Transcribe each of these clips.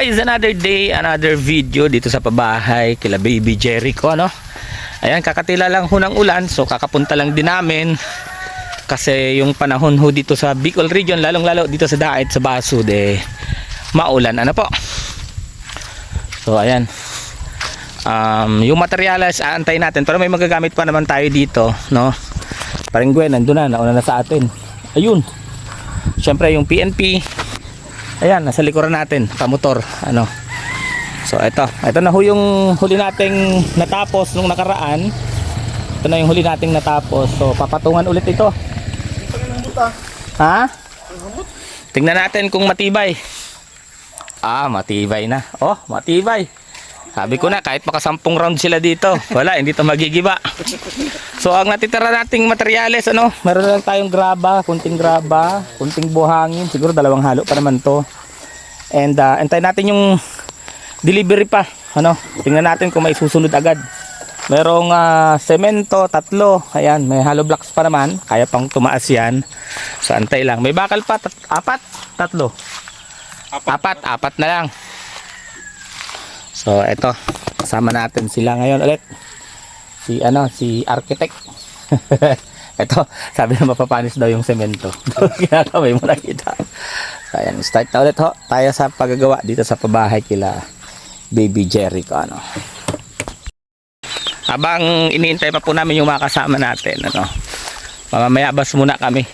guys, another day, another video dito sa pabahay kila Baby Jericho, ano? Ayan, kakatila lang ho ng ulan, so kakapunta lang din namin kasi yung panahon ho dito sa Bicol region, lalong lalo dito sa Daet, sa Basud, maulan, ano po? So ayan, yung materyales aantay natin, pero may magagamit pa naman tayo dito, no? Paring Gwen, nandun na, nauna na sa atin. Ayun, syempre yung PNP, ayan, nasa likuran natin, kamotor, ano. So ito na ho yung huli nating natapos nung nakaraan. Ito na yung huli nating natapos. So papatungan ulit ito. Ha? Tingnan natin kung matibay. Matibay na. Oh, matibay. Sabi ko na, kahit maka 10 round sila dito, wala, hindi to magigiba. So ang natitira nating materyales, ano, meron lang tayong graba, kunting buhangin, siguro 2 halo pa naman to. And antay natin yung delivery pa, ano, tingnan natin kung may susunod agad. Merong semento 3, ayan, may hollow blocks pa naman, kaya pang tumaas yan. So antay lang, may bakal pa, 4, 3, 4 na lang. So eto, kasama natin sila ngayon ulit. Si architect. Eto, sabi na mapapanis daw yung semento. Kinakamay mo na kita. So ayan, start na ulit ho tayo sa paggagawa dito sa pabahay kila Baby Jericho, ano. Habang iniintay pa po namin yung mga kasama natin, ano, mamamayabas muna kami.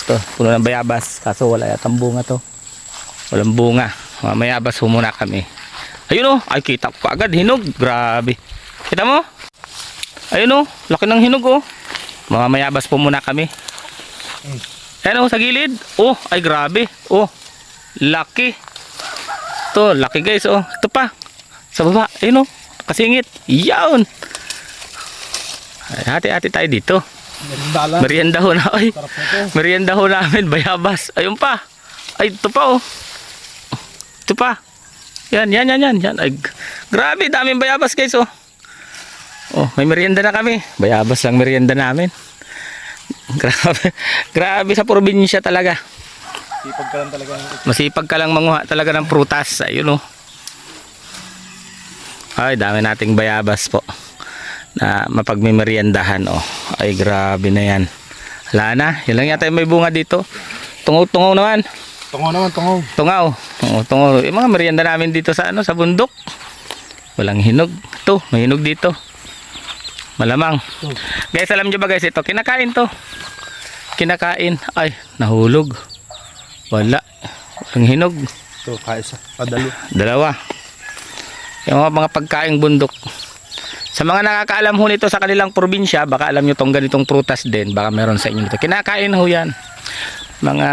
Ito, puno ng bayabas, kaso wala yatang bunga to. Walang bunga. Mamamayabas muna kami. Ayun, ay kita ko agad, hinog, grabe. Kita mo? Ayun, laki ng hinog, oh. Mamamayabas po muna kami. Ayan, sa gilid. Oh, ay grabe. Oh, laki. Ito, laki guys, oh. Ito pa. Sa baba, ayun, kasingit. Yawn. Hati-hati tayo dito. Merienda ho na. Ay, merienda ho namin, bayabas. Ayun pa. Ay, ito pa, oh. Ito pa. Yan. Ay, grabe, daming bayabas guys, oh. Oh, may merienda na kami. Bayabas lang merienda namin. Grabe sa probinsya talaga. Masipag ka lang talaga. Masipag ka lang manguha talaga ng prutas. Ayun, oh. Ay, dami nating bayabas po na mapagmimeriendahan, oh. Ay, grabe na yan. Wala na. Yan lang yata yung may bunga dito. Tungaw naman. Tungaw. Tungaw. Yung mga merienda namin dito sa sa bundok. Walang hinog. Ito, may hinog dito. Malamang. Guys, alam nyo ba guys, ito, kinakain to. Kinakain. Ay, nahulog. Wala. Walang hinog. Ito, kaisa. Dalawa. Yung mga pagkaing bundok. Sa mga nakakaalam ho nito sa kanilang probinsya, baka alam nyo tong ganitong prutas din. Baka meron sa inyo nito. Kinakain ho yan. Mga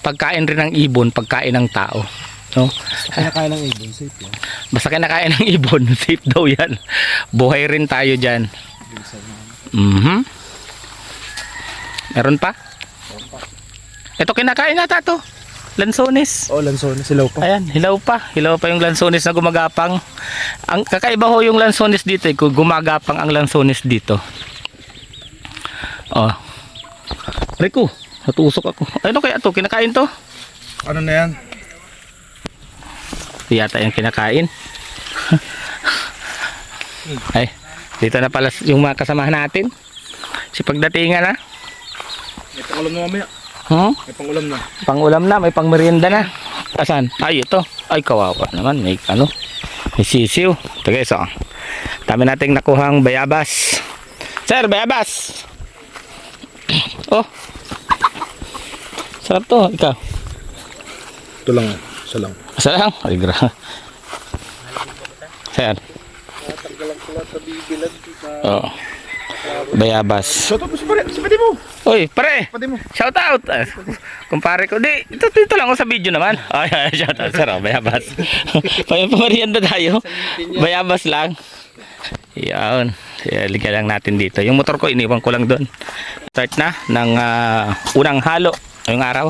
pagkain rin ng ibon, pagkain ng tao. No? Kinakain ng ibon, safe yan. Basta kinakain ng ibon, safe daw yan. Buhay rin tayo dyan. Meron pa? Ito kinakain nata to. Lansones. Oh, lansones, hilaw pa. Ayan, hilaw pa yung lansones na gumagapang. Ang kakaiba ho yung lansones dito, kung gumagapang ang lansones dito. Oh. Rico, natusok ako. Ano kaya to? Kinakain to? Ano na yan? Yata yung kinakain. Ay, dito na pala yung mga kasamahan natin. Si pagdatingan na. May pangulam na mamaya. May pangulam na. Pangulam na, may pangmerienda na. Asan? Ay, ito. Ay, kawawa naman. May may sisiw. Ito guys, oh. Dami nating nakuhang bayabas. Sir, bayabas. Oh. Sarap to. Ikaw. Ito lang, isa lang. Isa lang? Ay, Sir. Oh. Bayabas. Shout out mo si pati mo. Uy, pare. Pati mo. Shout out. Kumpare ko. Ito lang ako sa video naman. Ay, shout out. Sarap, bayabas. Pamerienda tayo. Bayabas lang. Yan. Ligyan lang natin dito. Yung motor ko, iniwan ko lang doon. Start na ng unang halo ngayong araw.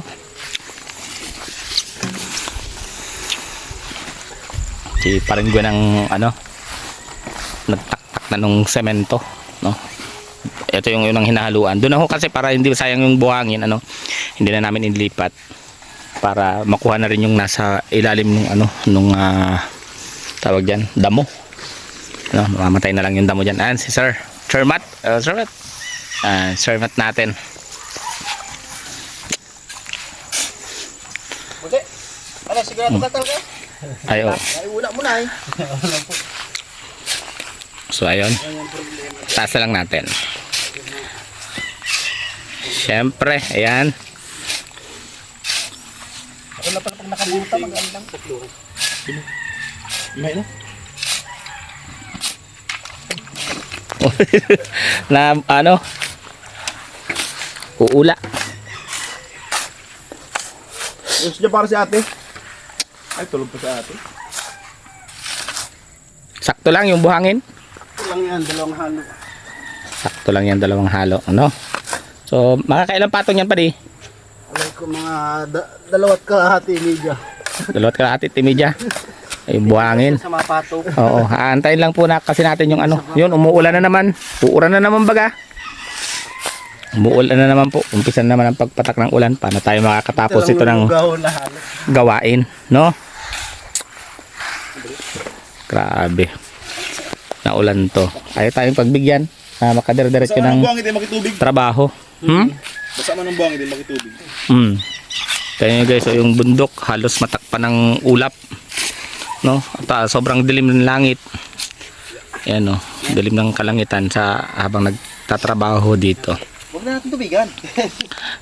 Parang gawin ng nagtaktak na nung semento, no? Ito yung unang hinahaluan. Doon ako kasi para hindi sayang yung buhangin, hindi na namin inilipat. para makuha na rin yung nasa ilalim ng ano nung tawag diyan, damo. No, mamamatay na lang yung damo diyan. Ayan si Sir Matt, Sir Matt natin. Okay. Ano, sigurado ka talaga? Ayo. Ay, wala mo na eh. So ayun. Taas na lang natin. Siyempre, ayan. Ako na pala pag nakabuta, magandang sakluhan. May na. Na ano? Uula. Gusto niya para si ate? Ay, tulog pa sa ate. Sakto lang yung buhangin. Ito lang yan, dalawang halo. Sakto lang yan, dalawang halo, ano? So, makakailang patong yan pa di? Alay ko mga dalawat kalahati media. Dalawat kalahati, timidya. Ay, buhangin. Sa mga pato. Oo, aantayin lang po na kasi natin yung ano. Yun, umuulan na naman. Uuran na naman baga. Umuulan na naman po. Umpisa na naman ang pagpatak ng ulan. Paano tayo makakatapos ito ng na halo. gawain, no? Grabe. Naulan to. Ayaw tayong pagbigyan na makadire-diretso Basa man ng ang buhangin, hindi makitubig. trabaho. Basa man ang buhangin, hindi makitubig. Kaya nyo guys, so yung bundok halos matakpan ng ulap, no? At sobrang dilim ng langit. Ayan, no? Dilim ng kalangitan sa habang nagtatrabaho dito. Huwag na natin tubigan.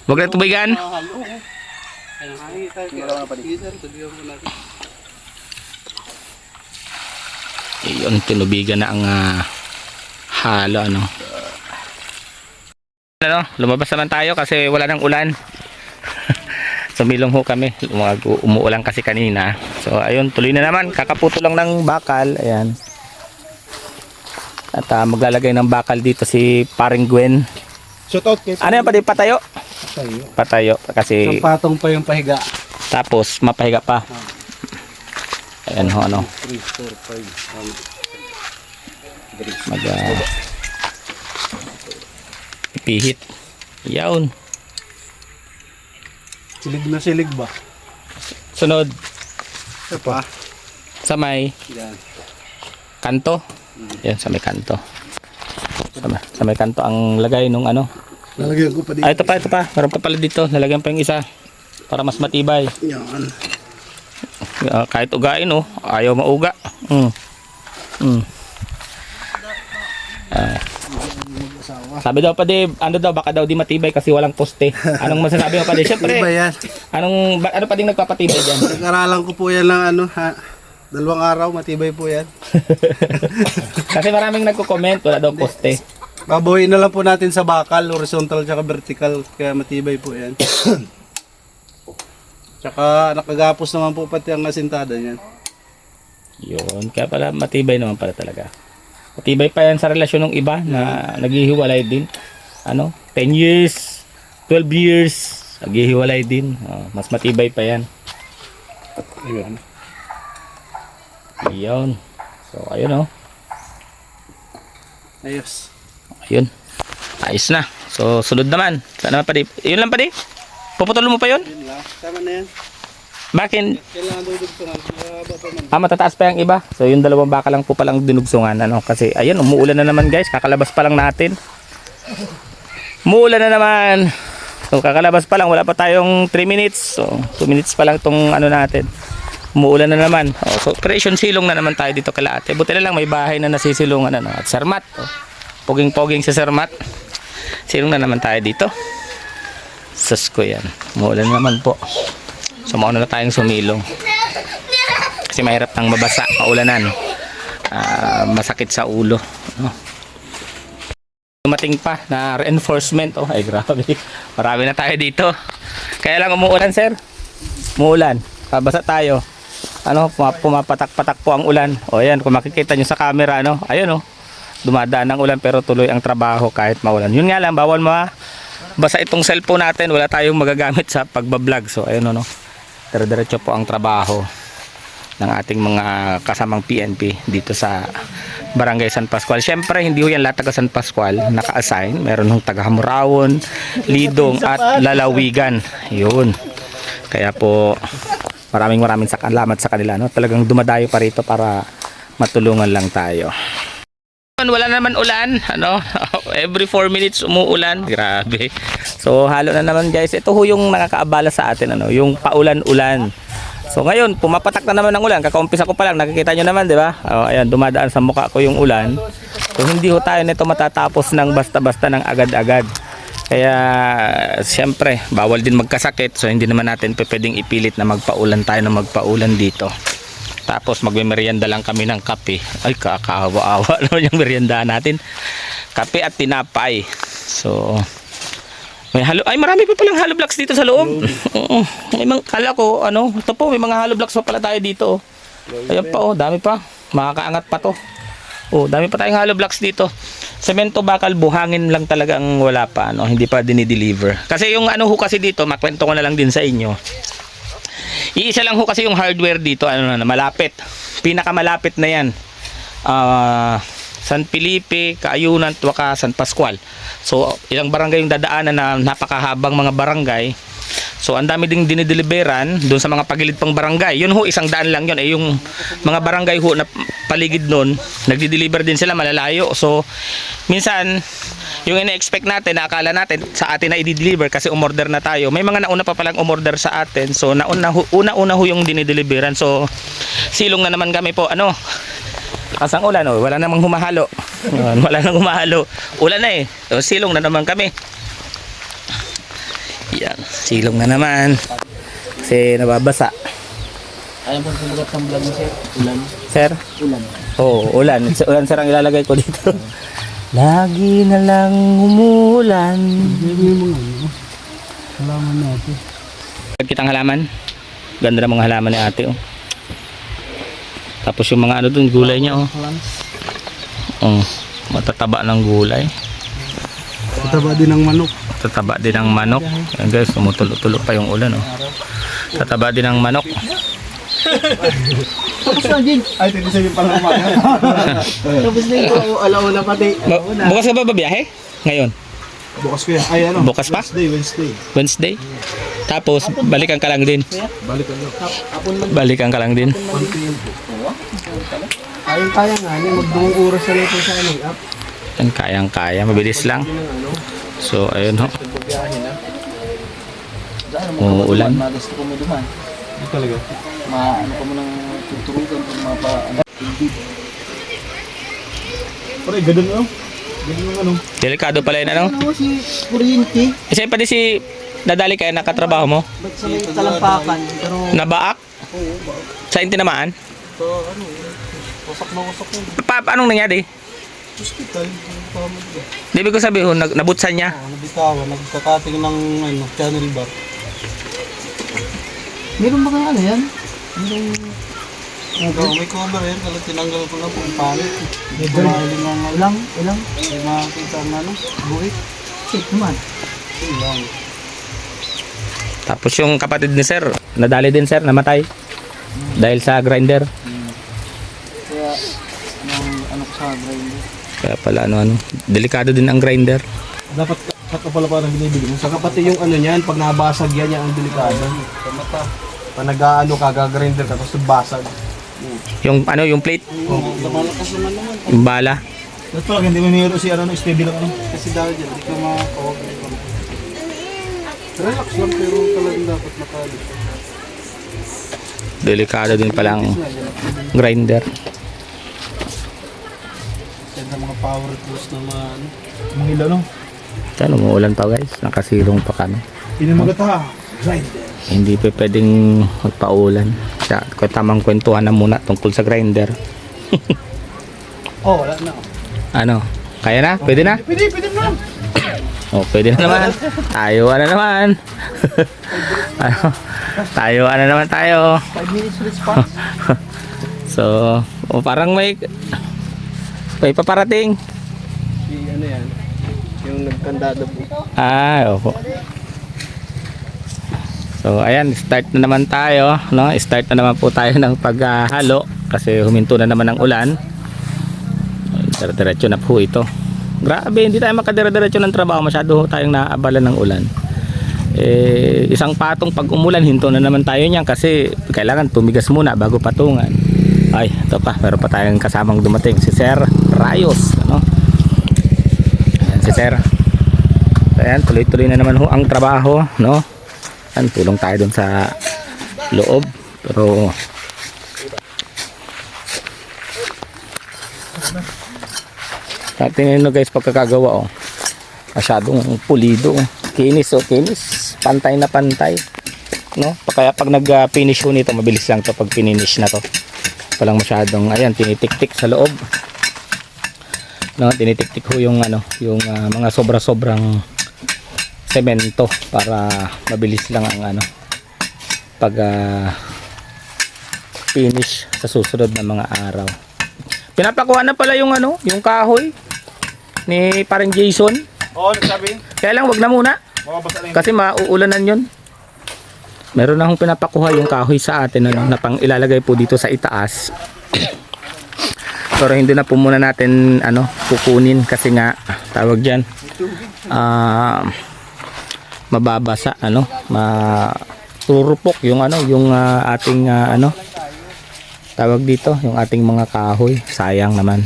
Huwag na tubigan. Halo. Ay, nakikita ko. Sige sir, tubigan mo natin. Yun, tinubigan na ang halo, ano? Lumabas naman tayo kasi wala nang ulan. Sumilong ho kami. Umuulan kasi kanina. So ayun, tuloy na naman. Kakaputo lang ng bakal. Ayan. At maglalagay ng bakal dito si Paring Gwen. Shout out kay Ano yan pa di patayo? Patayo. Kasi Patong pa yung pahiga. tapos mapahiga pa. Ayan ho, ano. 3, 4, 5. Mag ipihit. Yawn. Silig na silig ba? Sunod Ito pa. sa may Yan. kanto. Yan, sa may kanto. Sa may kanto ang lagay nung ano. Lalagyan ko pa dito. Ito pa. Meron pa pala dito. Lalagyan pa yung isa para mas matibay. Yan. Kahit ugain, oh, ayaw mauga. Sabi daw pa di, ano daw, baka daw di matibay kasi walang poste. Anong masasabi mo pa di? Siyempre, Iba yan. ano pa din nagpapatibay dyan? Nag-aralan ko po yan ng ano ha. 2 araw, matibay po yan. Kasi maraming nagko-comment, wala daw poste. Babawiin na lang po natin sa bakal, horizontal tsaka vertical, kaya matibay po yan. Tsaka nakagapos naman po pati ang asintada niyan. Yun, kaya pala matibay naman pala talaga. Matibay pa yan sa relasyon ng iba na naghihiwalay din. Ano, 10 years, 12 years, naghihiwalay din. Mas matibay pa yan. Ayun. Ayun. So, ayun, oh. Ayos. Ayun. Ayos na. So, sunod naman. Saan naman pa di? Yun lang pa di? Puputol mo pa yun? Yun lang. Tama na yan. Bakit? Kailangan dudugtungan. Mahaba pa man. Matataas pa yung iba. So, yung dalawang baka lang po palang dinugsungan. Ano? Kasi, ayun, umuulan na naman guys. Kakalabas pa lang natin. Umuulan na naman. So, kakalabas pa lang. Wala pa tayong 3 minutes. So, 2 minutes pa lang itong ano natin. Umuulan na naman. So, creation silong na naman tayo dito kala ate. Buti na lang may bahay na nasisilungan. Ano? At Sir Matt. Poging-poging si Sir Matt. Silong na naman tayo dito. Sus ko yan. Umuulan naman po. So mauna na tayong sumilong. Kasi mahirap nang mabasa, maulanan. Masakit sa ulo. Dumating pa na reinforcement. Oh, ay grabe. Marami na tayo dito. Kaya lang umuulan, sir. Umuulan. Basa tayo. Ano, pumapatak-patak po ang ulan. O yan, kung makikita nyo sa camera, ano, ayun, oh. Dumadaan ang ulan pero tuloy ang trabaho kahit maulan. Yun nga lang, bawal basa itong cellphone natin. Wala tayong magagamit sa pagbablog. So ayun, no. Dire-diretso po ang trabaho ng ating mga kasamang PNP dito sa Barangay San Pascual. Siyempre, hindi ho yan lahat taga San Pascual naka-assign. Meron hong taga Hamurawon, Lidong at Lalawigan. Yun. Kaya po maraming salamat sa kanila, no? Talagang dumadayo pa rito para matulungan lang tayo. Wala naman ulan, ano? Every 4 minutes umuulan. Grabe. So halo na naman guys. Ito ho yung nakakaabala sa atin, ano, yung paulan-ulan. So ngayon, pumapatak na naman ng ulan. Kakaumpisa ko pa lang, nakikita nyo naman, di ba? Ayan, dumadaan sa mukha ko yung ulan. So hindi ho tayo nito matatapos ng basta-basta ng agad-agad. Kaya siyempre, bawal din magkasakit. So hindi naman natin pwedeng ipilit na magpaulan tayo na magpaulan dito. Tapos magme-merienda lang kami ng kape. Ay, kakaawa-awa naman yung merienda natin. Kape at tinapay. So may halo, ay marami pa palang hollow blocks dito sa loob. Oo. May mga, kala ko ano, ito po, may mga hollow blocks pa pala tayo dito. Ayan pa, oh, dami pa. Makakaangat pa to. Oh, dami pa tayong hollow blocks dito. Semento bakal, buhangin lang talaga ang wala pa, ano, hindi pa dinideliver. Kasi yung ano ho kasi dito, makwento ko na lang din sa inyo. Iisa lang ho kasi yung hardware dito, ano na, malapit. Pinakamalapit na yan. San Felipe, Kaayunan, Tuaca, San Pascual. So, ilang barangay yung dadaanan na napakahabang mga barangay. So, ang dami ding dinideliveran doon sa mga pagilid pang barangay. Yun ho, 100 lang yun. Yung mga barangay ho na paligid nun, nagdi-deliver din sila malalayo. So, minsan, yung ina-expect natin, akala natin sa atin na i-deliver kasi umorder na tayo. May mga nauna pa palang umorder sa atin. So, una-una ho yung dinideliveran. So, silong na naman kami po. Ano? Lakas ang ulan, oh. Wala namang humahalo. Wala nang humahalo. Ulan na eh. So, silong na naman kami. Yan, silong na naman. Kasi nababasa. Ayaw mo sumulat ng vlog mo, sir? Ulan? Sir? Ulan. Oo, ulan. Ulan sir ang ilalagay ko dito. Lagi na lang umuulan. Hindi mo nga, halaman natin. Kitang halaman. Ganda ng mga halaman ni ate, oh. Tapos yung mga ano dun, gulay niya, oh. Oh, matataba ng gulay. Mataba din ng manok. Tataba din ng manok. Ayan guys, tumutulo-tulo pa yung ulan, oh. Tataba din ng manok. Tapos na, Jin. Ay, hindi sa yung palang umaga. Tapos na ito, alauna pati. Bukas ka ba babiyahe? Ngayon? Bukas ko yan. Ay, ano? Bukas pa? Wednesday. Wednesday? Tapos, balikan ka lang din. Balik ka lang. Hapon man. Balikan ka lang din. Kaya nga, magdungong oras na ito sa ano, up. Yan, kayang-kaya. Mabilis lang. So, ayun ho. Uulan. Magas ko mo duman. Hindi talaga. Ano ko mo nang tuturugan kung hindi. Pare, ganun ano? Ganun yung ano? Delikado pala yun, ano? Ano si Kuryente? Isa pa din si dadali kayo nakatrabaho mo? Ba't sa may talampakan? Pero, Nabaak? Sa tinamaan? ito, ano, wasak na wasak yun. Anong nangyari? Hospital. Di ba ko sabihin, nabutsan niya? Nabitawan. Nagkakating ng ano, channel bar. Meron ba kang ano yan? Meron... May cover yan. Kaya tinanggal ko na po. Palit. Hindi ko mahiling ng Ilang? Hindi makakita ng ano. Buhit. Check naman. Ilang. Tapos yung kapatid ni sir, nadali din sir, namatay. Dahil sa grinder. Kaya, ano ko sa grinder? Kaya pala ano, delikado din ang grinder. Dapat kato pala parang binibili mo. Saka pati yung ano niyan, pag nabasag yan, yan ang delikado. Mata. Pag nag-ano ka, gagrinder ka, tapos basag. Yung ano, yung plate, Lumalakas naman naman. yung bala. Tapos pag hindi mo niro si ano, steady lang ano. Kasi dahil dyan, hindi ka makakawag. Relax lang, pero talagang dapat makalit. Delikado din palang grinder. Kaya mga power tools na mga ilaw, no? Ano, umuulan pa guys, nakasilong pa kami. Hindi magata. Grinder. Hindi pa pwedeng magpaulan. Kaya tamang kwentuhan na muna tungkol sa grinder. Oh, wala na. Ano, kaya na? Pwede na? Pwede na. Oh, pwede na naman. Tayo na naman. Ano? Tayo na naman tayo. 5 minutes response. So, parang may paparating. Si ano yan, yung nagkandado po. Opo. So, ayan, start na naman tayo, no? Start na naman po tayo ng paghalo kasi huminto na naman ang ulan. Diretso na po ito. Grabe, hindi tayo makadire-diretso ng trabaho, masyado tayong naaabala ng ulan. isang patong pag umulan, hinto na naman tayo niyan kasi kailangan tumigas muna bago patungan. Ay, ito pa, meron pa tayong kasamang dumating, si Sir Rayos, ano? Ayan, si Sir. Ayan, tuloy-tuloy na naman ho ang trabaho, no? Ayan, tulong tayo dun sa loob, pero tingnan nyo guys, pagkakagawa, oh, masyadong pulido, kinis, kinis, pantay na pantay, no? Kaya pag nag-finish ho nito, mabilis lang to pag finish na to. Walang masyadong, ayan, tinitik-tik sa loob, no? Tinitik-tik ho yung ano, yung mga sobra-sobrang semento para mabilis lang ang ano, pag finish sa susunod na mga araw. Pinapakuha na pala yung ano, yung kahoy ni parang Jason. Oo, nagsabi. Kaya lang wag na muna Mababasa na kasi mauulanan yun. Meron na akong pinapakuha yung kahoy sa atin, ano, na pang ilalagay po dito sa itaas. Pero hindi na po muna natin ano, kukunin kasi nga tawag diyan mababasa, ano, maturupok yung ano, yung ating ano, tawag dito, yung ating mga kahoy. Sayang naman.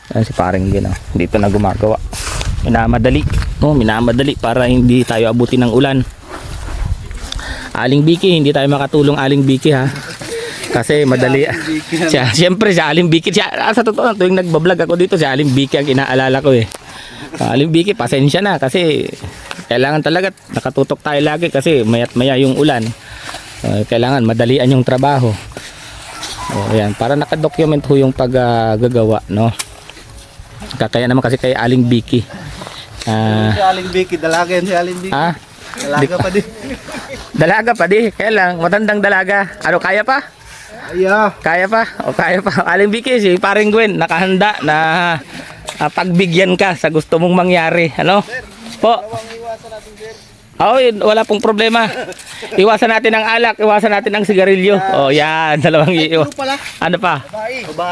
Ayan si paring Gino, dito na gumagawa. Minamadali, no, minamadali para hindi tayo abutin ng ulan. Aling Biki, hindi tayo makatulong Aling Biki, ha, kasi madali siya, siyempre si Aling Biki siya, sa totoo tuwing nagbablog ako dito, si Aling Biki ang inaalala ko, eh. Aling Biki, pasensya na kasi kailangan talaga nakatutok tayo lagi kasi mayat maya yung ulan. Kailangan madalian yung trabaho. Ayan, para nakadocument ho yung paggagawa, no? Kaya naman kasi kay Aling Biki. si Aling Biki, dalaga yan si Aling Biki. Dalaga pa din. Dalaga pa di. Kaya lang, matandang dalaga. Ano, kaya pa? Kaya pa? O kaya pa? Aling Biki, si paring Gwen, nakahanda na pagbigyan ka sa gusto mong mangyari. Ano? Po? Oh, wala pong problema. Iwasan natin ang alak, iwasan natin ang sigarilyo. Oh, yan, dalawang ano pa?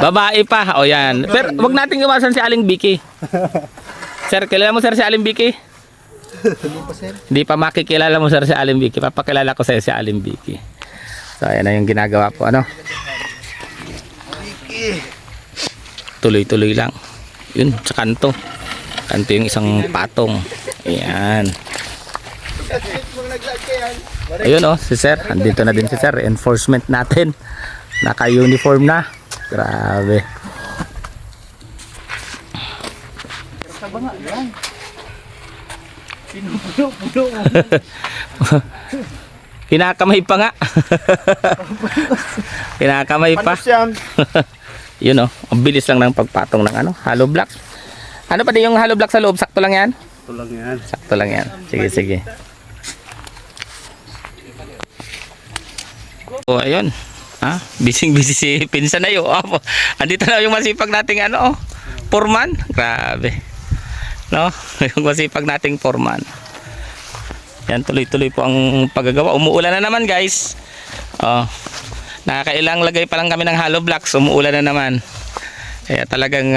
Babae pa. Oh, yan. Pero wag nating iwasan si Aling Biki. Sir, kilala mo sir si Aling Biki? Hindi pa makikilala mo sir si Aling Biki. Papakilala ko sa iyo si Aling Biki. So, ayan na yung ginagawa po, ano? Tuloy-tuloy lang. Yun, sa kanto. Kanto yung isang patong. Ayan. Ayun, oh, si sir. Andito na din si sir. Enforcement natin. Naka-uniform na. Grabe. Kinakamay pa nga. Kinakamay pa. Yun, oh. Ang bilis lang ng pagpatong ng ano, hollow blocks. Ano pa din yung hollow block sa loob? Sakto lang yan? Sakto lang yan. Sakto lang yan. Sige, sige. Oh, ayun. Ha? Busy si pinsan na yun. Oh, andito na yung masipag nating ano, oh, foreman. Grabe. No? Yung masipag nating foreman. Yan, tuloy-tuloy po ang paggagawa. Umuulan na naman, guys. Oh. Nakakailang lagay pa lang kami ng hollow blocks. Umuulan na naman. Kaya talagang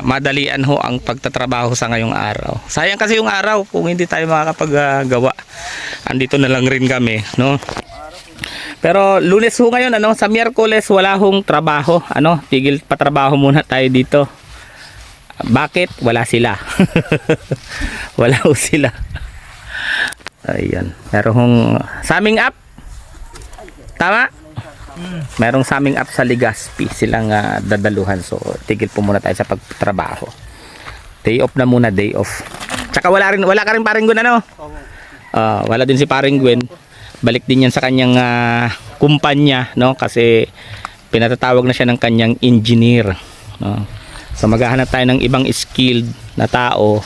madalian ho ang pagtatrabaho sa ngayong araw. Sayang kasi yung araw kung hindi tayo makakapaggawa. Andito na lang rin kami, no? Pero Lunes ho ngayon, ano, sa Miyerkules wala hong trabaho, ano? Tigil pa trabaho muna tayo dito. Bakit? Wala sila. Wala ho sila. Ayan. Meron hong summing up. Tama? Merong summing up sa Legazpi. Silang dadaluhan. So, tigil po muna tayo sa pagtrabaho. Day off na muna, day off. Tsaka wala ka rin paring Gwen, ano? Wala din si paring Gwen. Balik din yan sa kanyang kumpanya, no? Kasi pinatatawag na siya ng kanyang engineer, no? So maghahanap tayo ng ibang skilled na tao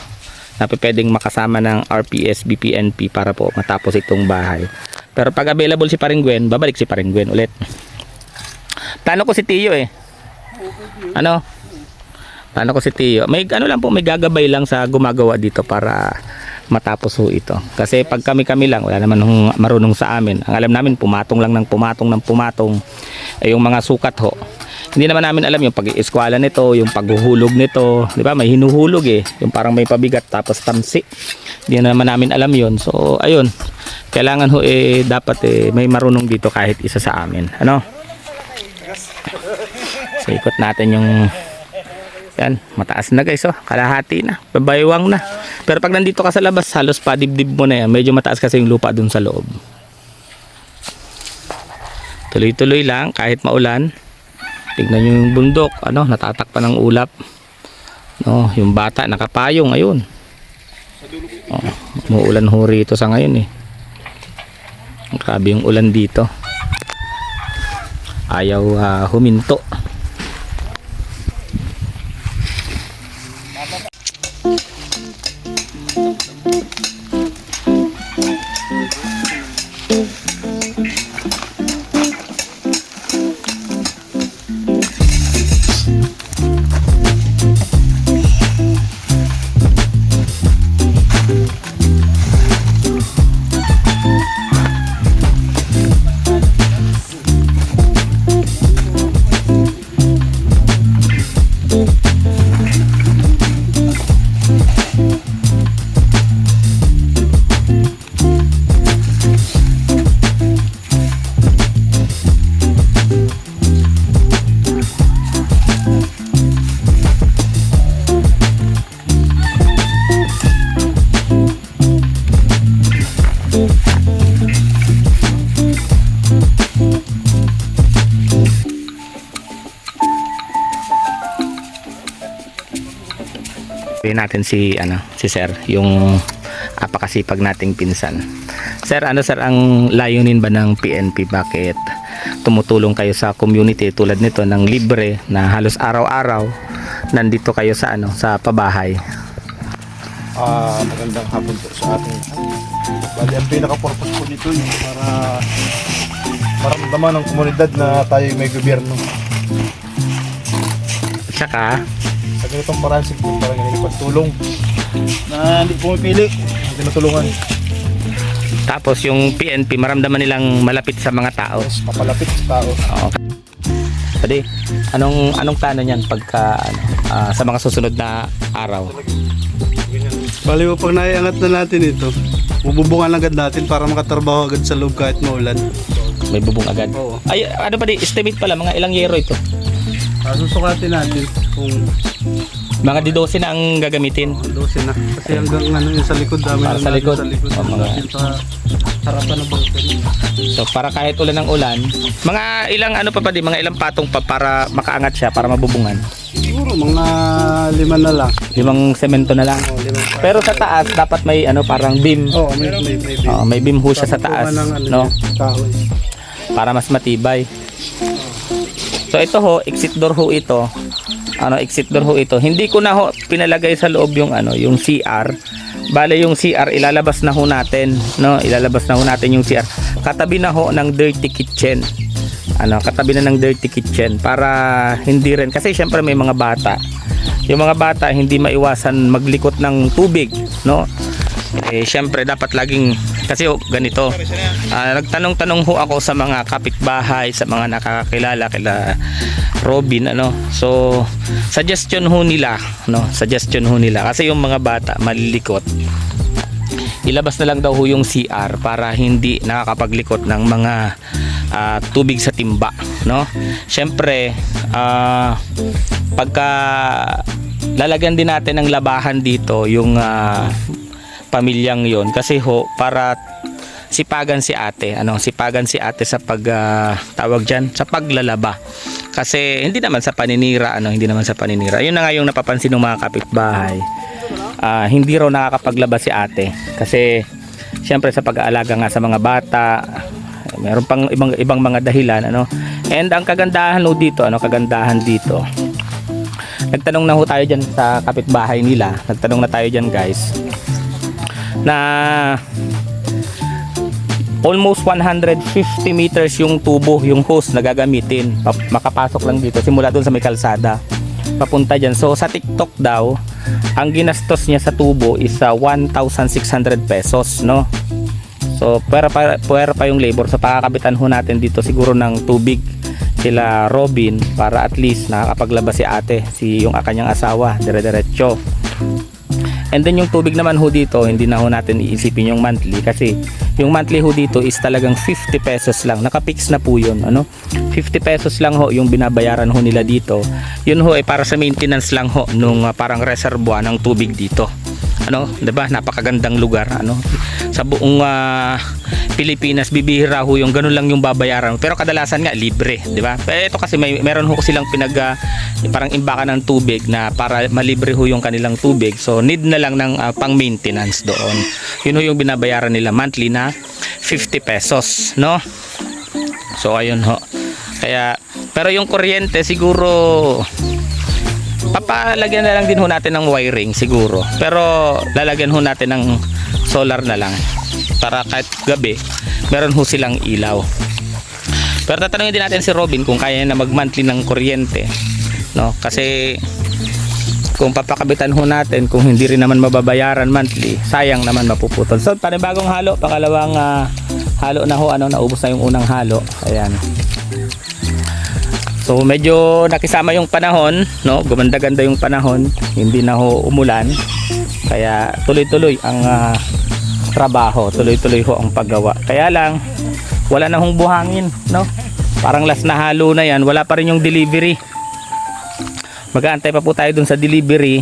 na pwedeng makasama ng RPS, BPNP para po matapos itong bahay. Pero pag available si paring Gwen, babalik si paring Gwen ulit. Plano ko si Tio, eh. Ano? Plano ko si Tio. May ano lang po, may gagabay lang sa gumagawa dito para matapos ho ito. Kasi pag kami lang, wala naman marunong sa amin. Ang alam namin, pumatong lang ng pumatong. Yung mga sukat ho, Hindi naman namin alam yung pag-ieskwala nito, yung paghuhulog nito, di ba? May hinuhulog eh, yung parang may pabigat tapos tamsi. Hindi naman namin alam yon. So ayun, kailangan ho dapat may marunong dito kahit isa sa amin. Ano? So ikot natin yung yan, mataas na guys, oh, kalahati na, babaywang na. Pero pag nandito ka sa labas, halos padibdib mo na yan. Medyo mataas kasi yung lupa dun sa loob. Tuloy-tuloy lang kahit maulan. Tignan nyo yung bundok, ano, natatakpan ng ulap. No, yung bata nakapayong, ayun. Oh, umuulan ho rito sa ngayon eh. Grabe yung ulan dito. Ayaw huminto. Natin si Sir, yung apakasipag nating pinsan. Sir, sir ang layunin ba ng PNP? Bakit tumutulong kayo sa community tulad nito ng libre na halos araw-araw nandito kayo sa sa pabahay? Magandang hapon po sa ating. Bali, ang pinaka-purpose po dito yung para maramdaman ng komunidad na tayo may gobyerno. Saka Sa ganitong paraan, siguro parang pagtulong na hindi pumipili, tinutulungan. tapos yung PNP maramdaman nilang malapit sa mga tao. Yes, mapalapit sa tao. Okay. Pwede, anong plano niyan pagka sa mga susunod na araw? Bali mo, pag naiangat na natin ito, bububungan agad natin para makatrabaho agad sa loob kahit maulan. May bubong agad. Oo. Ay, estimate pala, mga ilang yero ito? Susukatin natin kung Mga D12 na ang gagamitin. 12 na. Kasi hanggang yung sa likod, dami Para na sa natin likod. sa likod. O, mga- Natin sa harapan ng bangkay. So para kahit ulan ng ulan, mga ilang mga ilang patong pa para makaangat siya, para mabubungan. Siguro mga 5 na lang. 5 semento na lang. O, 5 pa. Pero sa taas dapat may parang beam. Oo, may May beam ho siya sa taas, no? Kahoy. Para mas matibay. So ito ho, exit door ho ito. Exit door ho ito. Hindi ko na ho pinalagay sa loob yung yung CR. Bale yung CR ilalabas na ho natin, no? Ilalabas na ho natin yung CR. Katabi na ho ng dirty kitchen. Katabi na ng dirty kitchen para hindi rin kasi syempre may mga bata. Yung mga bata hindi maiwasan maglikot ng tubig, no? Syempre dapat laging kasi ganito. Nagtanong-tanong ho ako sa mga kapitbahay, sa mga nakakakilala kila Robin, So suggestion ho nila, Suggestion ho nila kasi yung mga bata malilikot. Ilabas na lang daw ho yung CR para hindi nakakapaglikot ng mga tubig sa timba, no? Syempre pagka lalagyan din natin ng labahan dito yung pamilyang yon kasi ho para sipagan si ate sa tawag diyan sa paglalaba kasi hindi naman sa paninira yun na nga yung napapansin ng mga kapitbahay. Hindi raw nakakapaglaba si ate kasi syempre sa pag-aalaga nga sa mga bata, meron pang ibang mga dahilan, and ang kagandahan dito nagtanong na ho tayo dyan sa kapitbahay nila, guys, na almost 150 meters yung tubo, yung hose na gagamitin. Makapasok lang dito simula doon sa may kalsada papunta dyan. So sa TikTok daw ang ginastos niya sa tubo is 1,600 pesos, no? So pwera pa yung labor. So pakakabitan ho natin dito siguro ng tubig sila Robin para at least nakakapaglabas si ate, yung kanyang asawa, dire-diretso. And then yung tubig naman ho dito, hindi na ho natin iisipin yung monthly kasi yung monthly ho dito is talagang 50 pesos lang. Nakapix na po yun, ano? 50 pesos lang ho yung binabayaran ho nila dito. Yun ho ay para sa maintenance lang ho nung parang reservoir ng tubig dito. Ano, 'di ba? Napakagandang lugar, ano? Sa buong Pilipinas bibihira ho yung ganun lang yung babayaran. Pero kadalasan nga libre, 'di ba? Pero ito kasi meron ho silang parang imbakan ng tubig na para malibre ho yung kanilang tubig. So need na lang ng pang-maintenance doon. Yun ho yung binabayaran nila monthly na 50 pesos, no? So ayun ho. Kaya pero yung kuryente siguro papalagyan na lang din ho natin ng wiring siguro, pero lalagyan ho natin ng solar na lang para kahit gabi meron ho silang ilaw. Pero tatanungin din natin si Robin kung kaya na mag monthly ng kuryente, no? Kasi kung papakabitan ho natin, kung hindi rin naman mababayaran monthly, sayang naman mapuputol. So panibagong halo, pangalawang halo na ho, ano, naubos na yung unang halo. Ayan. So medyo nakisama yung panahon, no? Gumanda-ganda yung panahon, hindi na ho umulan. Kaya tuloy-tuloy ang trabaho, tuloy-tuloy ho ang paggawa. Kaya lang wala na hong buhangin, no? Parang last na halo na yan, wala pa rin yung delivery. Mag-aantay pa po tayo dun sa delivery.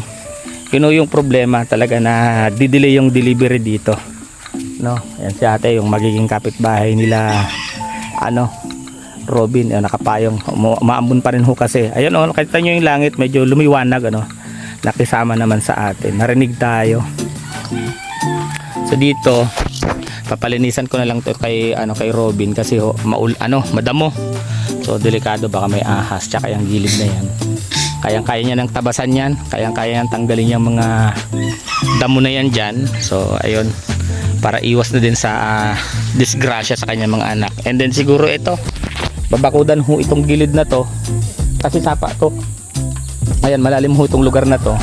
Yun yung problema talaga, na di-delay yung delivery dito, no? Yan si ate, yung magiging kapitbahay nila, ano, Robin, nakapayong, umaambon pa rin ho kasi. Ayun oh, nakita nyo yung langit, medyo lumiwanag, ano, nakisama naman sa atin, narinig tayo. So dito papalinisan ko na lang to kay Robin kasi ho, madamo. So delikado, baka may ahas, tsaka yung gilid na yan. Kayang-kaya niya ng tabasan yan, kayang-kaya niyang tanggalin yung mga damo na yan dyan. So ayun, para iwas na din sa disgrasya sa kanyang mga anak. And then siguro ito, babakudan ho itong gilid na to kasi sapa to. Ayan, malalim ho itong lugar na to,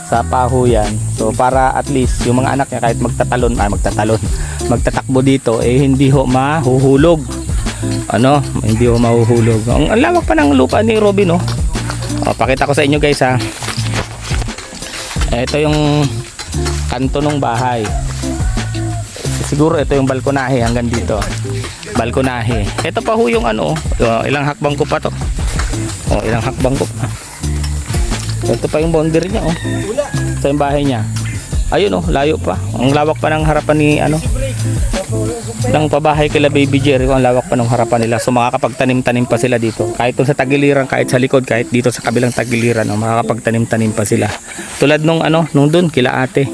sapa ho yan. So para at least yung mga anak niya kahit magtatakbo dito, hindi ho mahuhulog, ano, hindi ho mahuhulog. Ang lawak pa ng lupa ni Robin, oh. Pakita ko sa inyo guys, ha. Ito yung kanto ng bahay. Siguro ito yung balkonahe hanggang dito. Balkonahe. Ito pa ho yung ilang hakbang ko pa to. Ilang hakbang ko pa. Ito pa yung boundary niya, oh. Ito yung bahay niya. Ayun, oh, layo pa. Ang lawak pa ng harapan ni ng pabahay kila Baby Jerry. Ang lawak pa ng harapan nila. So makakapagtanim-tanim pa sila dito. Kahit dun sa tagiliran, kahit sa likod, kahit dito sa kabilang tagiliran, makakapagtanim-tanim pa sila. Tulad nung dun kila ate.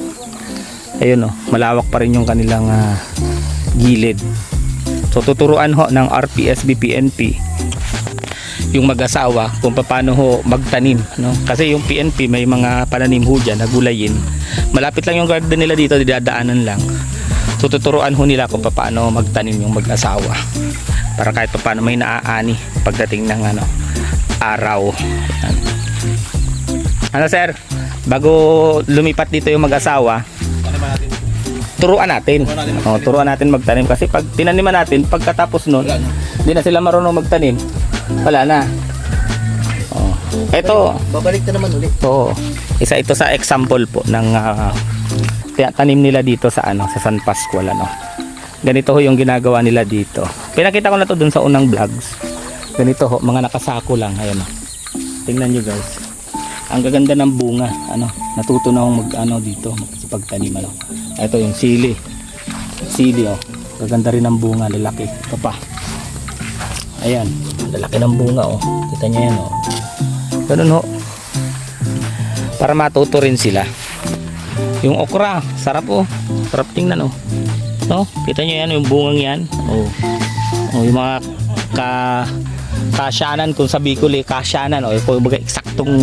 Ayun, oh, malawak pa rin yung kanilang gilid. So tuturuan ho ng RPSB PNP yung mag-asawa kung paano ho magtanim, no? Kasi yung PNP may mga pananim ho dyan na gulayin. Malapit lang yung garden nila dito, didadaanan lang. So tuturuan ho nila kung paano magtanim yung mag-asawa para kahit paano may naaani pagdating ng araw. Sir, bago lumipat dito yung mag-asawa, turuan natin. Turuan natin magtanim kasi pag tinaniman natin, pagkatapos nun, hindi na sila marunong magtanim. Wala na. Ito, Babalik na naman ulit. isa ito sa example po ng tanim nila dito sa sa San Pascual, Ganito ho yung ginagawa nila dito. Pinakita ko na to dun sa unang vlogs. Ganito ho, mga nakasako lang, ayan. Tingnan nyo guys. Ang gaganda ng bunga, natuto na akong dito, magpagtanim, Ito yung sili. Sili, oh. Gaganda rin ng bunga, lalaki. Ito pa. Ayan, lalaki ng bunga, oh. Kita niyo yan, oh. Ganun, oh. Para matuto rin sila. Yung okra, sarap, oh. Sarap tingnan, oh. No? Kita niyo yan, yung bungang yan. Oh. Yung mga kasyanan, kung sa Bicol, kasyanan, oh. Kumbaga eksaktong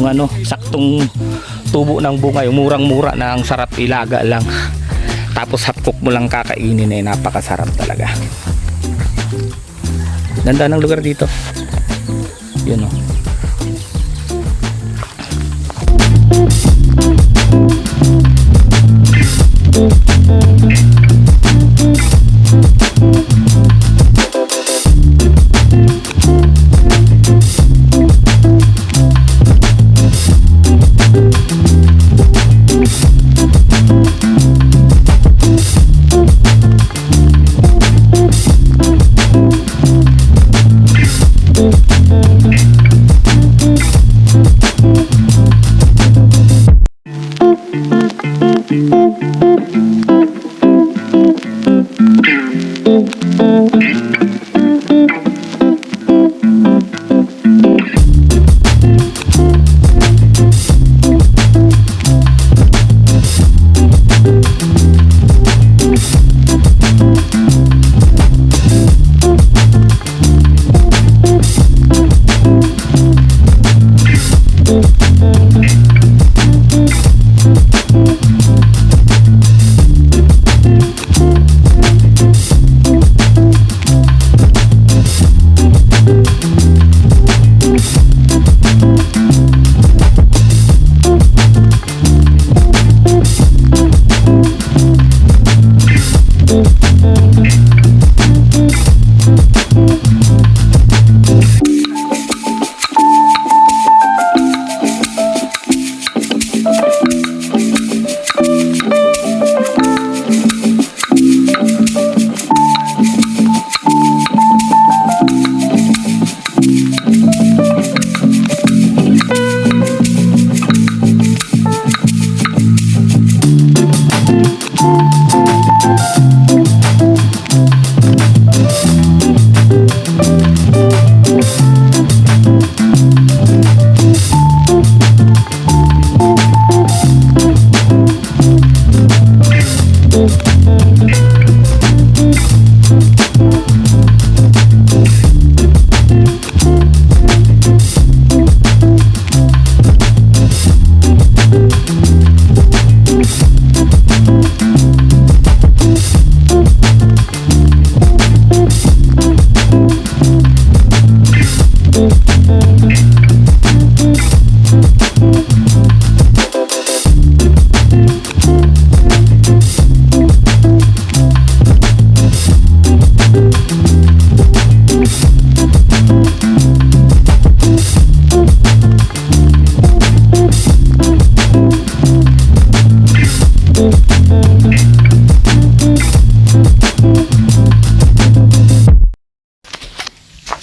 tubo ng bunga, yung murang-mura na ang sarap ilaga lang. Tapos half cook mo lang kakainin, napakasarap talaga. Ganda ng lugar dito. Yun, oh.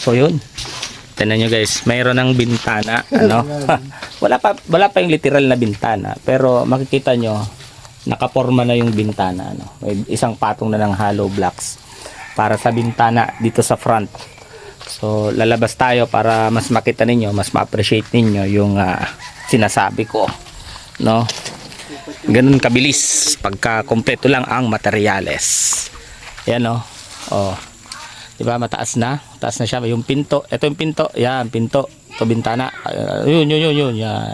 So yun. Tignan nyo guys, mayroon ng bintana, ano? wala pa yung literal na bintana, pero makikita nyo, nakaporma na yung bintana, ano? May isang patong na ng hollow blocks para sa bintana dito sa front. So lalabas tayo para mas makita ninyo, mas ma-appreciate ninyo yung sinasabi ko, no? Ganun kabilis pagka kompleto lang ang materyales. Yan, no? Oh. Diba, mataas na siya yung pinto. Ito yung pinto, yan, pinto. Ito bintana. Yun, yan.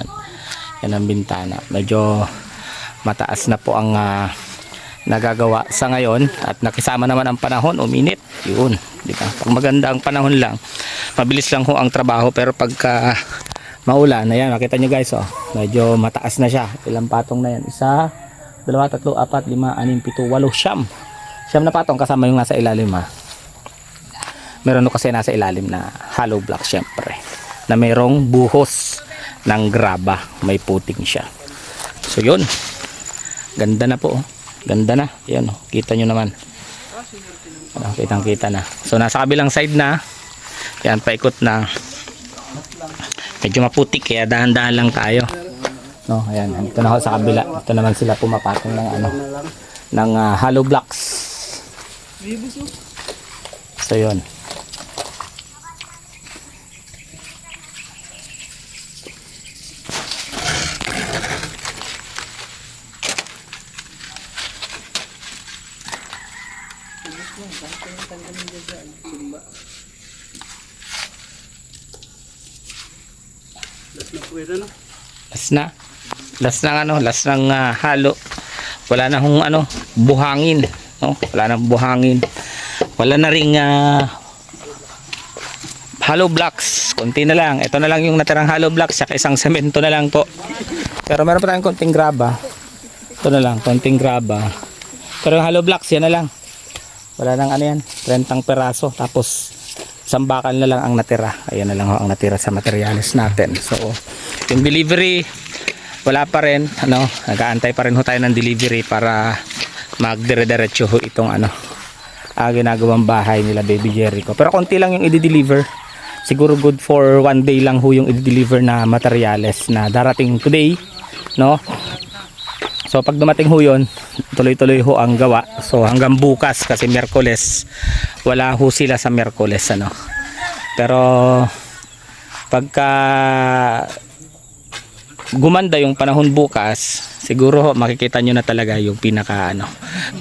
Yan ang bintana. Medyo mataas na po ang nagagawa sa ngayon at nakisama naman ang panahon, uminit. Yun, diba? Pag maganda ang panahon lang, mabilis lang ho ang trabaho, pero pagka maulan, ayan, makita nyo guys, oh, medyo mataas na siya. Ilang patong na yan? 1, 2, 3, 4, 5, 6, 7, 8, 9 siyam na patong kasama yung nasa ilalim, meron no kasi nasa ilalim na hollow block, syempre, na mayroong buhos ng graba, may puting siya. So yun, ganda na po, ganda na, yan, kita nyo naman, kitang kita na. So nasa kabilang side na yan, paikot na, medyo maputik kaya dahan-dahan lang tayo, no? Ayan, ito na ako sa kabila, ito naman sila pumapatong ng ng hollow blocks. So yun, last ng halo. Wala na hong buhangin, no? Wala nang buhangin. Wala na ring hollow blocks. Konti na lang. Ito na lang yung natirang hollow blocks, saka isang semento na lang po. Pero meron pa tayong konting graba. Ito na lang, konting graba. Pero yung hollow blocks, yan na lang. Wala nang 30 peraso. Tapos isang bakal na lang ang natira. Ayan na lang ho ang natira sa materials natin. So yung delivery, wala pa rin, nag-aantay pa rin ho tayo ng delivery para magdire-diretso ho itong ginagawang bahay nila Baby Jericho. Pero konti lang yung i-deliver. Siguro good for 1 day lang ho yung i-deliver na materials na darating today, no? So pag dumating ho yun, tuloy-tuloy ho ang gawa. So hanggang bukas, kasi Miyerkules, wala ho sila sa Miyerkules, Pero pagka gumanda yung panahon bukas, siguro ho, makikita nyo na talaga yung pinaka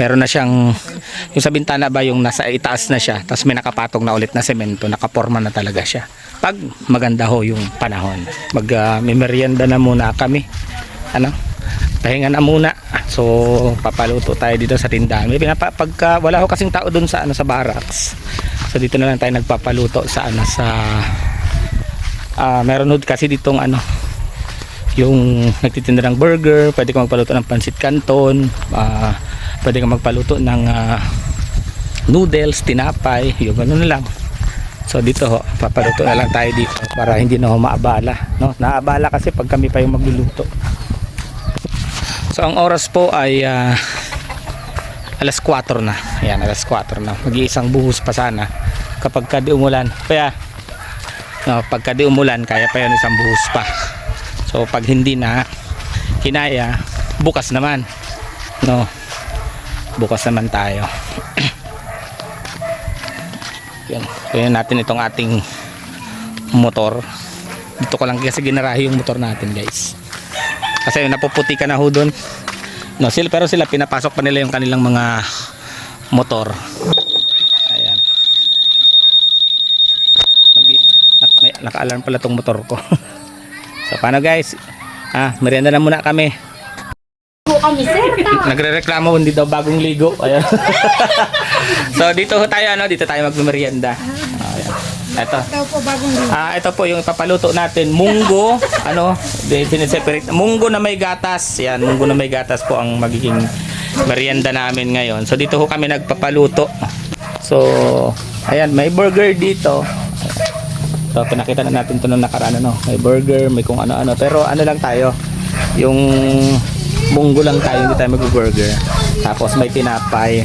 meron na siyang, yung sa bintana ba, yung nasa itaas na siya, tapos may nakapatong na ulit na semento, nakaporma na talaga siya pag maganda ho yung panahon. May merienda na muna kami, pahinga na muna. So papaluto tayo dito sa tindahan. May pagka wala ho kasing tao dun sa sa barracks, so dito na lang tayo nagpapaluto sa meron ho kasi ditong yung nagtitinda ng burger, pwede ka magpaluto ng pancit canton, pwede ka magpaluto ng noodles, tinapay, yung gano'n na lang. So dito ho, papaluto na lang tayo dito para hindi na ho maabala, no? Naabala kasi pag kami pa yung magluluto. So ang oras po ay alas 4 na. Ayan, alas 4 na. Mag-iisang buhos pa sana kapag di umulan. Kaya pagka di umulan, kaya pa yun isang buhos pa. So pag hindi na kinaya, bukas naman, no? Bukas naman tayo. Yan. Kaya natin itong ating motor. Dito ko lang kasi ginarahe yung motor natin, guys. Kasi napuputi ka na ho doon. No, pero sila pinapasok pa nila yung kanilang mga motor. Ayan. Naka-alarm pala tong motor ko. So paano guys? Merienda na muna kami. Nagrereklamo hindi daw bagong ligo. Ayan. So dito tayo dito tayo magmerienda. Ayan. Ito. Ito po yung ipapaluto natin, munggo, separate. Munggo na may gatas. Yan, munggo na may gatas po ang magiging merienda namin ngayon. So dito ho kami nagpapaluto. So ayan, may burger dito. So pinakita na natin ito nung nakaraan, may burger, may kung ano-ano, pero lang tayo, yung munggo lang tayo, hindi tayo mag-burger. Tapos may tinapay,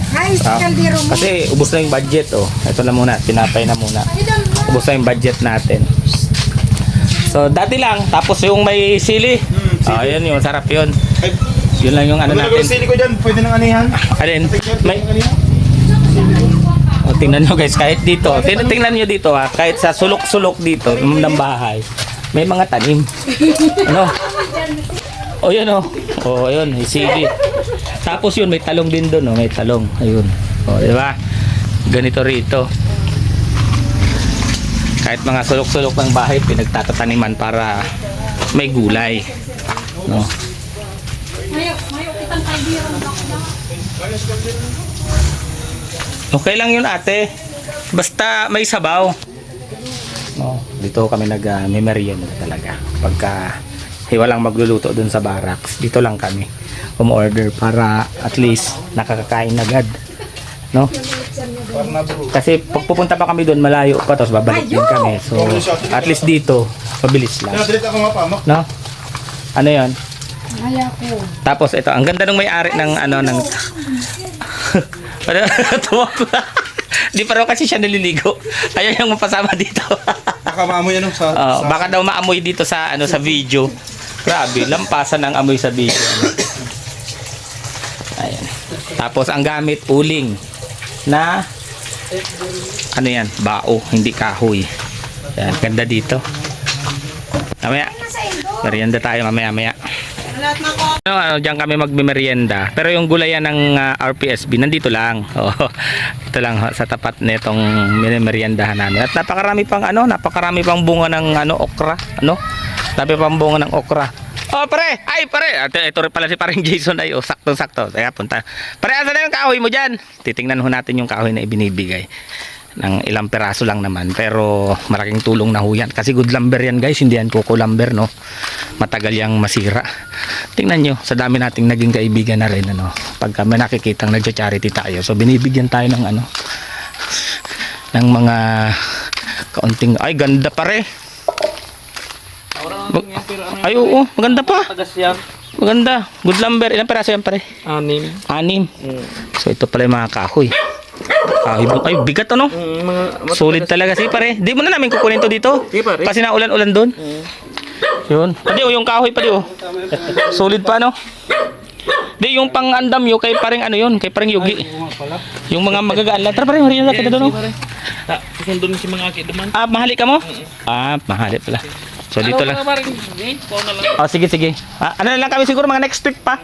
kasi ubos na yung budget. Ito na muna, tinapay na muna. ubos na yung budget natin. So dati lang, tapos yung may sili. Oh, yun yung sarap yun. Yun lang yung ano natin. Sili ko dyan, pwede nang anihan. Alin? May... O, tingnan nyo guys, kahit dito. Tingnan nyo dito ha, kahit sa sulok-sulok dito ng bahay, may mga tanim. Ano? O yun o. O yun, isili. Tapos yun, may talong din doon. May talong. Ayun. O, di ba? Ganito rito. Kahit mga sulok-sulok ng bahay, pinagtatataniman para may gulay. No? Okay lang yun ate. Basta may sabaw. No, dito kami may merienda talaga. Pagka walang magluluto dun sa barracks, dito lang kami umorder para at least nakakakain agad. No? Kasi pag pupunta pa kami doon malayo pa, tapos babalik din kami. So at least dito mabilis lang. No? Ano 'yon? Tapos ito, ang ganda ng may-ari ng ano ng di pa raw kasi siya naliligo. Ayaw yung mapasama dito. Baka maamoy ano sa... Baka daw maamoy dito sa ano sa video. Grabe, lampasan ang amoy sa video. Ayan. Tapos ang gamit uling na ano yan, bao, hindi kahoy. Ayan, ganda dito. Mamaya, merienda tayo mamaya. Diyan kami magmimerienda. Pero yung gulayan ng RPSB nandito lang. Oh, ito lang sa tapat nitong meriendahan namin. At napakarami pang bunga ng okra, Napakarami pang bunga ng okra. Oh, pare. Ay, pare. Ito rin pala si parang Jason ay saktong-sakto. Kaya punta. Pare, asan na yung kahoy mo diyan? Titingnan ho natin yung kahoy na ibinibigay. Ng ilang peraso lang naman, pero malaking tulong na ho yan kasi good lumber yan guys, hindi yan coco lumber, no? Matagal yang masira. Tingnan nyo, sa dami nating naging kaibigan na rin, pagka may nakikitang nagcha-charity tayo, so binibigyan tayo ng ng mga kaunting, ay ganda pare. Ay oo, maganda pa. Maganda, good lumber. Ilang peraso yan pare? 6. So ito pala yung mga kahoy. Ay, bigat solid talaga si pare. Di mo na namin kukunin to dito. Kasi naulan-ulan doon. Yun. Pati yung kahoy pati solid pa Di yung pang-andam yo kay pareng kay pareng yugi. Yung mga magagaan lang. Tara pare, mariyan na kita doon. Susundon si mga aki duman. Mahali ka mo? Mahali pala. So dito lang. Sige. Ano na lang kami siguro mga next week pa.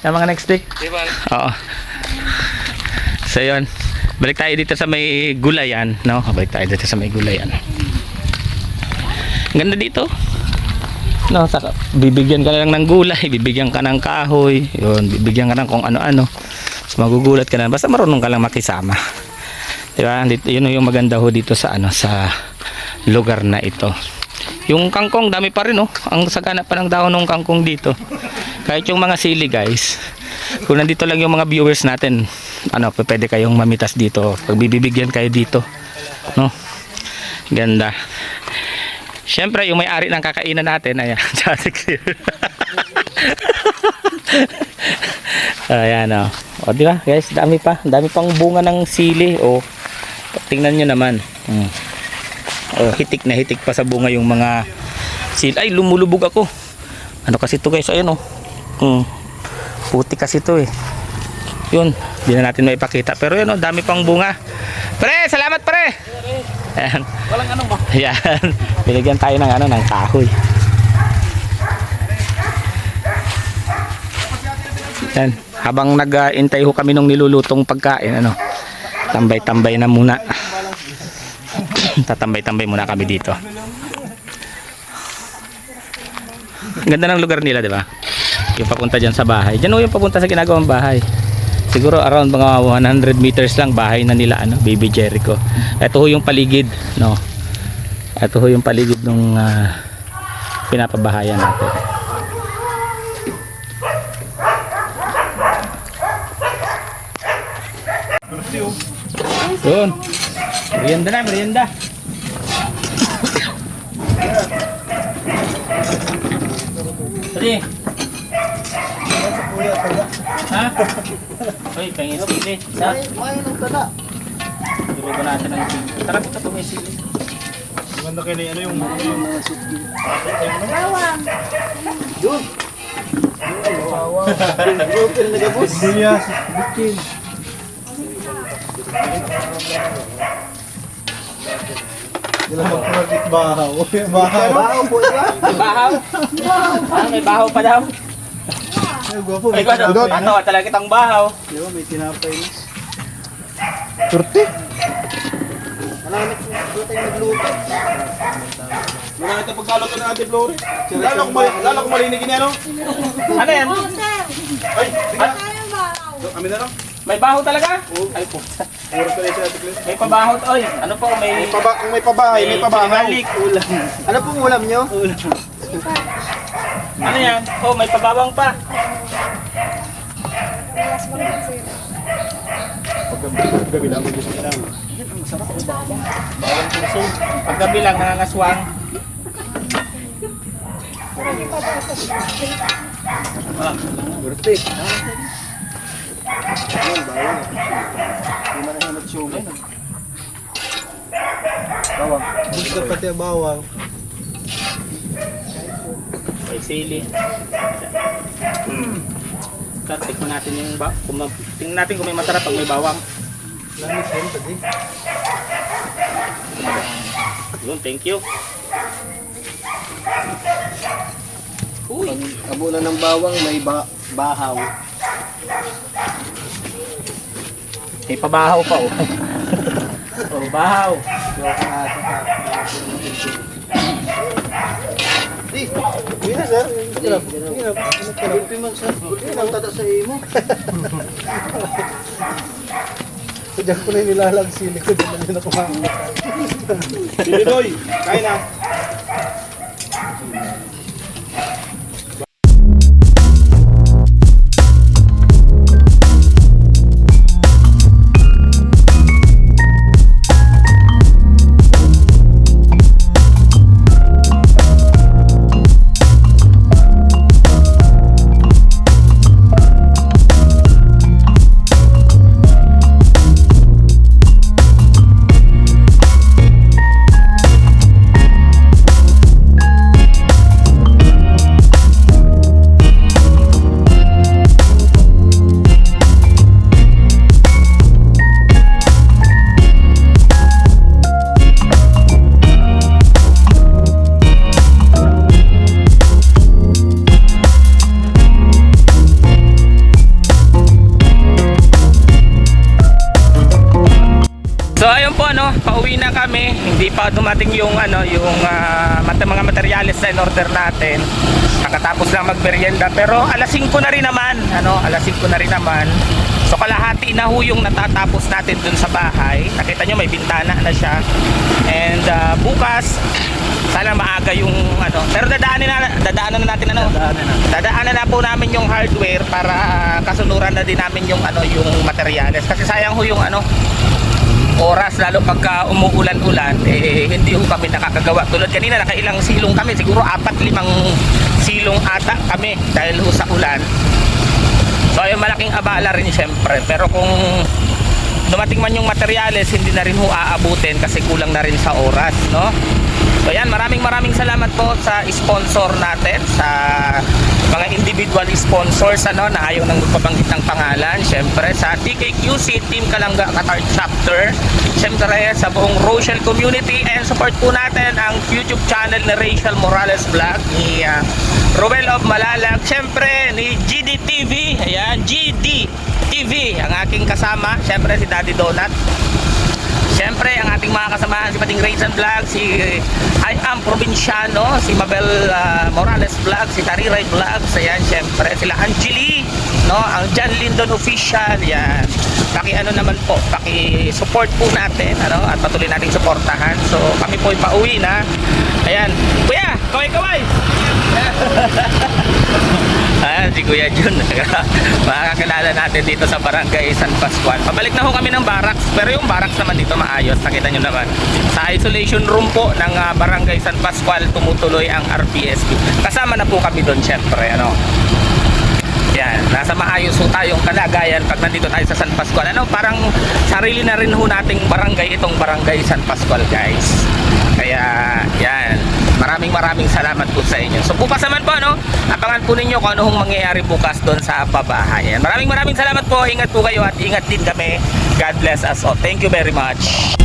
Mga next week. Oo. So yun. Balik tayo dito sa may gulayan, Balik tayo dito sa may gulayan. Ganda dito. Bibigyan ka lang ng gulay, bibigyan ka ng kahoy, yun, bibigyan ka ng kung ano-ano. So magugulat ka na basta marunong ka lang makisama. 'Di ba? Yun yung maganda ho dito sa sa lugar na ito. Yung kangkong dami pa rin, Ang sagana pa ng dahon ng kangkong dito. Kahit yung mga sili, guys. Kung nandito lang yung mga viewers natin, pwede kayong mamitas dito. Pag bibigyan kayo dito, Ganda. Siyempre, yung may-ari ng kakainan natin, ayan. Ayan, O, di ba, guys? Dami pang bunga ng sili. Tingnan nyo naman. Hitik na hitik pa sa bunga yung mga sili. Ay, lumulubog ako. Ano kasi ito, guys? Ayan, puti kasi ito Yun, hindi na natin maipakita. Pero yun, dami pang bunga. Pre, salamat pre. Ayan. Walang ba? Ayan. Binigyan tayo ng kahoy. Ayan. Habang nag-intay ho kami nung nilulutong pagkain, tambay-tambay na muna. Tatambay-tambay muna kami dito. Ganda ng lugar nila, di ba? Yung papunta dyan sa bahay. Dyan yung papunta sa ginagawang bahay. Siguro around mga 100 meters lang bahay na nila, Baby Jericho. Ito ho yung paligid, Ito ho yung paligid ng pinapabahayan natin. Yun. Merienda. Sige. Ha? Uy, pangin sili. Sa? May nang tala. Dulugan natin ng sili. Tara, ito may sili. Maganda kayo na ano yung Project bahaw. Bahaw. Bahaw? Ah, may bahaw pa daw. Ay, gwapo. Ay, ano, talaga kitang bahaw. Di ba, may tinapay na. Manakita pagkaluto ng Ate Flori. Lalo ko marinig niya, no? Ano yan? Ay, kami na lang. May bahaw talaga? Ay, puta. Puro pala si Ate Flori. May pabahaw. Oy, ano po, may... Kung may pabahay, may pabahaw. Balik. Ano pong ulam nyo? Ano yan? Oh, may pabawang pa. Paggabi lang, nangangaswang. Gusto pati ang bawang. May sili. Tikman natin yung tingnan natin kung may masarap pag may bawang. Lamis yan, pati. Yun, thank you. Uy, Abulan ng bawang, may bahaw. may pabahaw pa oh. Oh, bahaw. Hindi na, sir. Hirap. Hirap. Hirap man, sir. Hirap tata sa imo. Diyan ko na yung nilalag sili ko. Diyan na din ako kumain. Sige, Doy. Kain na. So ayun po ano, pauwi na kami. Hindi pa dumating yung mga materyales na in-order natin. Nakatapos lang magmerienda pero alas 5 na rin naman, alas 5 na rin naman. So kalahati na ho yung natatapos natin dun sa bahay. Nakita nyo may bintana na siya. And bukas sana maaga yung pero dadaanan na natin dadaanan na po namin yung hardware para kasunuran na din namin yung yung materyales kasi sayang ho yung oras, lalo pagka umuulan-ulan hindi ho kami nakakagawa. Tulad kanina nakailang silong kami, siguro 4-5 silong ata kami dahil ho sa ulan. So ayun, malaking abala rin syempre, pero kung dumating man yung materyales hindi na rin ho aabutin kasi kulang na rin sa oras, no? So yan, maraming salamat po sa sponsor natin, sa mga individual sponsors na ayaw nang magpabanggit ng pangalan. Syempre sa TKQC Team Kalangga Qatar Chapter, syempre sa buong Rochelle community, and support po natin ang YouTube channel ni Rachel Morales Vlog, ni Ruel of Malalag, syempre ni GD TV, ayan, GD TV ang aking kasama, syempre si Daddy Donut. Siyempre, ang ating mga kasamahan, si Pating Raisan Vlog, si I Am Provinciano, si Mabel Morales Vlog, si Tariray Vlog, ayan, siyempre, sila Angeli, no, ang John Lindon Official, yan. Naman po, paki-support po natin, at patuloy nating suportahan. So, kami po pauwi na. Ayan, kuya, kaway-kaway! Ayan, si Kuya Jun. Makakakilala natin dito sa Barangay San Pascual. Pabalik na ho kami ng barracks, pero yung barracks naman dito maayos. Nakita nyo naman. Sa isolation room po ng Barangay San Pascual, tumutuloy ang RPSB. Kasama na po kami doon, syempre. Yan, nasa maayos ho tayong kalagayan pag nandito tayo sa San Pascual. Ano, parang sarili na rin ho nating barangay itong barangay San Pascual, guys. Kaya, yan, maraming salamat po sa inyo. So bukas naman po, no, abangan po ninyo kung ano hong mangyayari bukas doon sa pabahayan. Maraming salamat po, ingat po kayo at ingat din kami. God bless us all. Thank you very much.